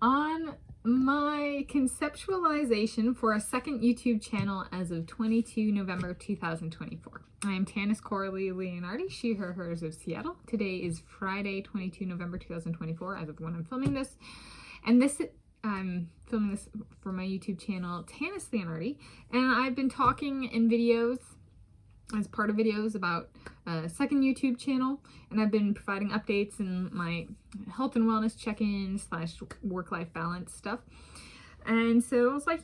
on my conceptualization for a second YouTube channel as of 22 November 2024. I am Tanis Coralee Leonhardi, she, her, hers of Seattle. Today is Friday, 22 November 2024, as of when I'm filming this. And I'm filming this for my YouTube channel, Tanis Leonhardi. And I've been talking in videos, as part of videos, about a second YouTube channel, and I've been providing updates in my health and wellness check-in / work-life balance stuff. And so I was like,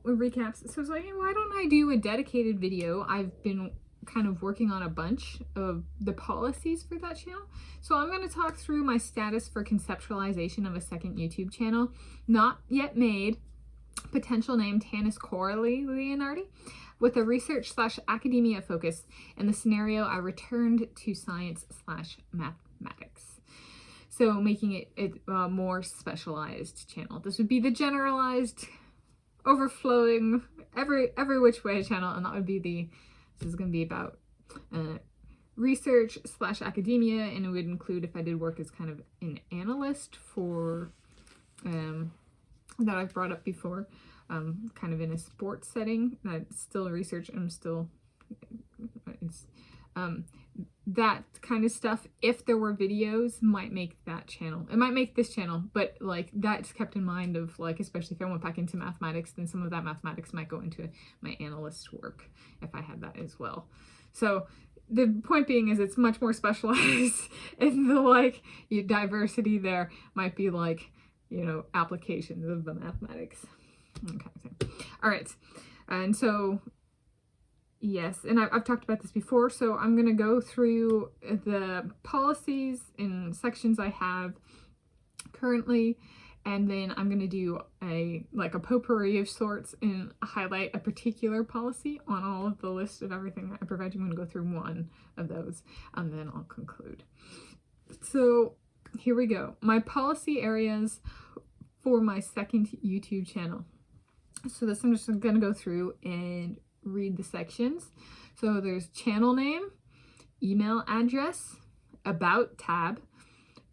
recaps. So I was like, why don't I do a dedicated video? I've been kind of working on a bunch of the policies for that channel. So I'm going to talk through my status for conceptualization of a second YouTube channel, not yet made, potential name Tanis Coralee Leonhardi, with a research / academia focus. In the scenario, I returned to science / mathematics. So making it a more specialized channel. This would be the generalized, overflowing, every which way channel, and that would be this is going to be about research / academia, and it would include, if I did work as kind of an analyst for, that I've brought up before, kind of in a sports setting. That's still research, and I'm still, that kind of stuff, if there were videos, might make that channel. It might make this channel, but like that's kept in mind of, like, especially if I went back into mathematics, then some of that mathematics might go into my analyst work if I had that as well. So the point being is it's much more specialized, and the diversity there might be applications of the mathematics. Okay. All right. And so, yes, and I've talked about this before, so I'm going to go through the policies in sections I have currently, and then I'm going to do a potpourri of sorts and highlight a particular policy on all of the list of everything I provide you. I'm going to go through one of those, and then I'll conclude. So here we go. My policy areas for my second YouTube channel. So this, I'm just going to go through and read the sections. So there's channel name, email address, about tab,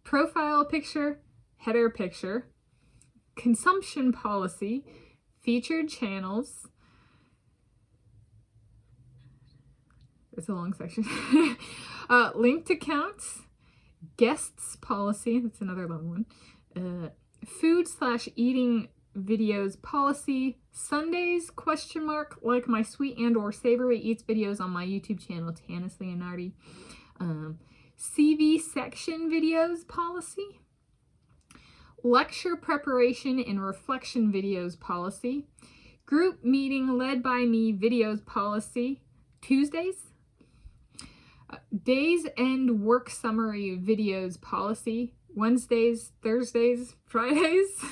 profile picture, header picture, consumption policy, featured channels. It's a long section. Linked accounts, guests policy, that's another long one. Food / eating videos policy, Sundays ? Like my sweet and or savory eats videos on my YouTube channel, Tanis Leonhardi. CV section videos policy, lecture preparation and reflection videos policy, group meeting led by me videos policy, Tuesdays, days end work summary videos policy, Wednesdays, Thursdays, Fridays.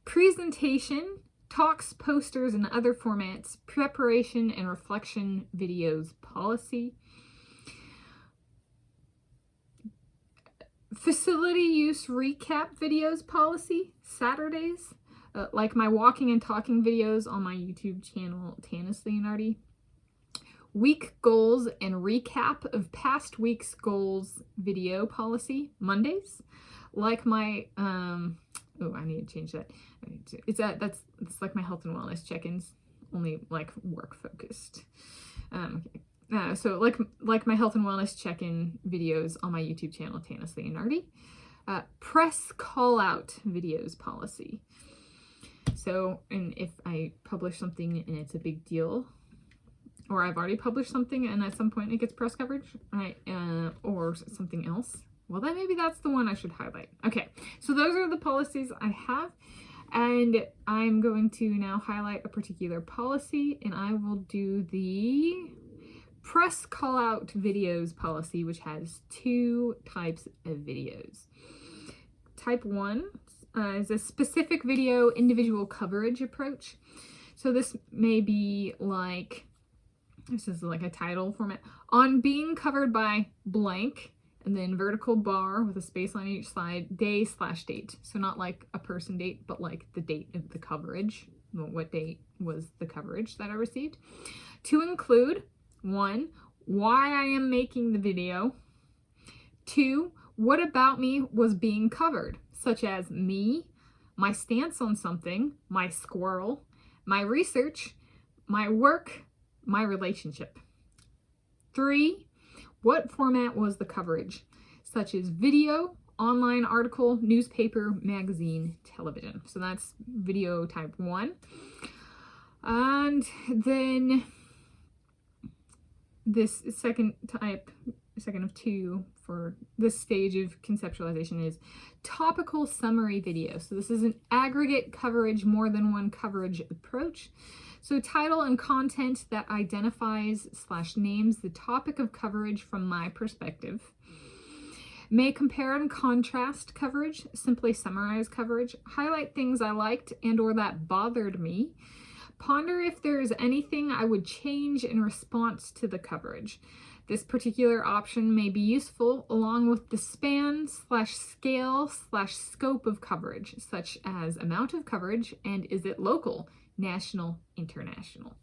Presentation, talks, posters, and other formats, preparation and reflection videos policy. Facility use recap videos policy, Saturdays, like my walking and talking videos on my YouTube channel, Tanis Leonhardi. Week goals and recap of past week's goals video policy, Mondays, like my I need to change that. It's like my health and wellness check-ins, only work focused. Okay. So like my health and wellness check-in videos on my YouTube channel, Tanis Leonhardi. Press call out videos policy. So, and if I publish something and it's a big deal, or I've already published something and at some point it gets press coverage, or something else, well, then maybe that's the one I should highlight. Okay, so those are the policies I have, and I'm going to now highlight a particular policy, and I will do the press call out videos policy, which has two types of videos. Type 1 is a specific video individual coverage approach. So this may be this is like a title format, on being covered by blank, and then vertical bar with a space on each side, day / date. So not like a person date, but like the date of the coverage. What date was the coverage that I received? To include, 1, why I am making the video. 2, what about me was being covered, such as me, my stance on something, my squirrel, my research, my work, my relationship. 3, what format was the coverage, such as video, online article, newspaper, magazine, television. So that's video type 1. And then this second of 2 for this stage of conceptualization is topical summary video. So this is an aggregate coverage, more than one coverage approach. So title and content that identifies / names the topic of coverage from my perspective. May compare and contrast coverage, simply summarize coverage, highlight things I liked and or that bothered me, ponder if there's anything I would change in response to the coverage. This particular option may be useful along with the span / scale / scope of coverage, such as amount of coverage and is it local, national, international.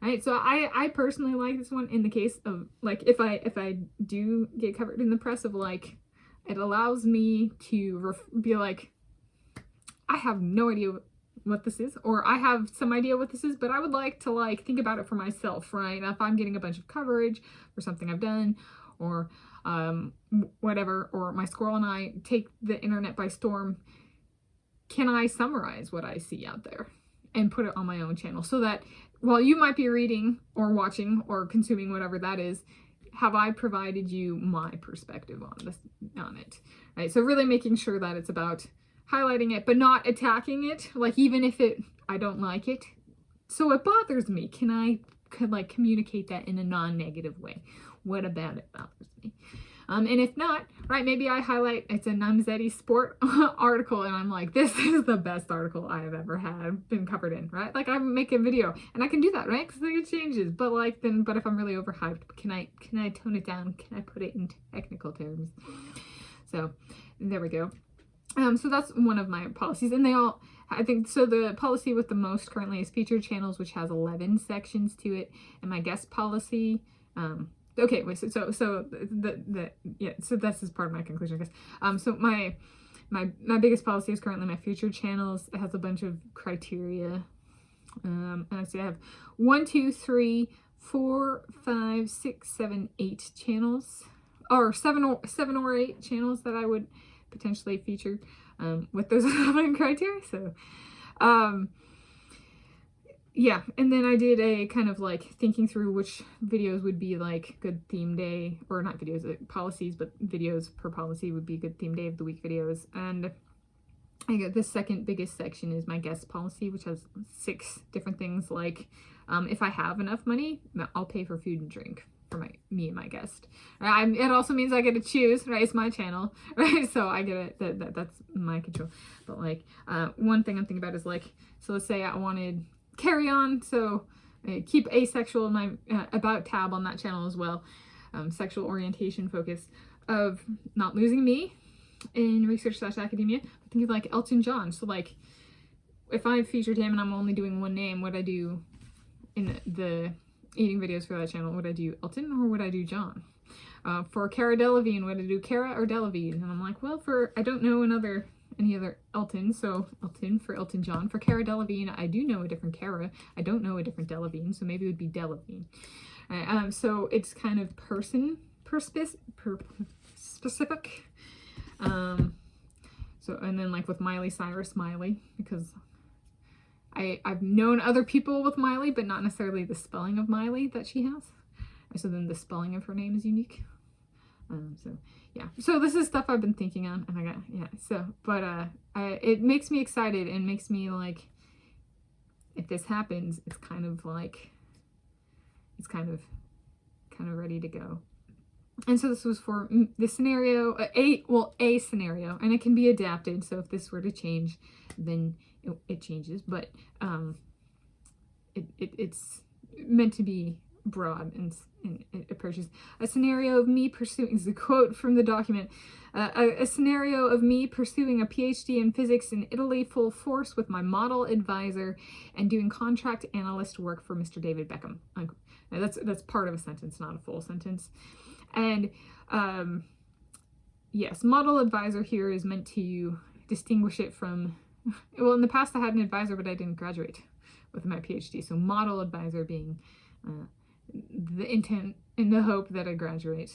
All right, so I personally like this one in the case of, like, if I do get covered in the press, of like, it allows me to be like, I have no idea what this is, or I have some idea what this is, but I would like to like think about it for myself, right? If I'm getting a bunch of coverage for something I've done, or whatever, or my squirrel and I take the internet by storm, can I summarize what I see out there and put it on my own channel, so that while you might be reading or watching or consuming whatever that is, have I provided you my perspective on it, right? So really making sure that it's about highlighting it, but not attacking it. Like, even if I don't like it, so it bothers me, can I like communicate that in a non-negative way? What about it bothers me? And if not, right, maybe I highlight, it's a Namzeti Sport article, and I'm like, this is the best article I have ever been covered in, right? Like, I make a video, and I can do that, right? Because it changes. But like, but if I'm really overhyped, can I tone it down? Can I put it in technical terms? So there we go. So that's one of my policies, and they all, I think, so the policy with the most currently is featured channels, which has 11 sections to it, and my guest policy, okay, wait, so that's just part of my conclusion, I guess. So my biggest policy is currently my featured channels. It has a bunch of criteria, and I see I have 1, 2, 3, 4, 5, 6, 7, 8 channels, or 7 or 8 channels that I would potentially feature with those 11 criteria. So yeah, and then I did a kind of like thinking through which videos would be like good theme day, or not videos, policies, but videos per policy would be good theme day of the week videos. And I got the second biggest section is my guest policy, which has 6 different things, like if I have enough money, I'll pay for food and drink for me and my guest. It also means I get to choose, right? It's my channel, right? So I get it, that's my control. But like one thing I'm thinking about is like, so let's say I wanted carry on, so keep asexual in my about tab on that channel as well, sexual orientation focus of not losing me in research / academia. I think of like Elton John, so like if I featured him and I'm only doing one name, would I do in the eating videos for that channel, would I do Elton or would I do John? For Cara Delevingne, would I do Cara or Delevingne? And I'm like, well, I don't know any other Elton, so Elton for Elton John. For Cara Delevingne, I do know a different Cara. I don't know a different Delevingne, so maybe it would be Delevingne. So it's kind of specific. So, and then like with Miley Cyrus, Miley, because I've known other people with Miley, but not necessarily the spelling of Miley that she has. So then the spelling of her name is unique. So yeah, so this is stuff I've been thinking on, and it makes me excited and makes me like, if this happens, it's kind of like, it's kind of ready to go. And so this was for the scenario, a scenario, and it can be adapted. So if this were to change, then it changes, but it's meant to be broad and it approaches a scenario of me pursuing, is a quote from the document, a scenario of me pursuing a PhD in physics in Italy full force with my model advisor and doing contract analyst work for Mr. David Beckham. Now that's part of a sentence, not a full sentence. And yes, model advisor here is meant to distinguish it from Well, in the past I had an advisor, but I didn't graduate with my PhD. So model advisor being the intent and the hope that I graduate.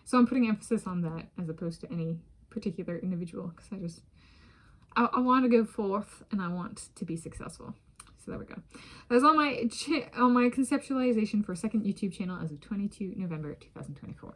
So I'm putting emphasis on that as opposed to any particular individual, because I want to go forth and I want to be successful. So there we go. That's on my conceptualization for a second YouTube channel as of 22 November 2024.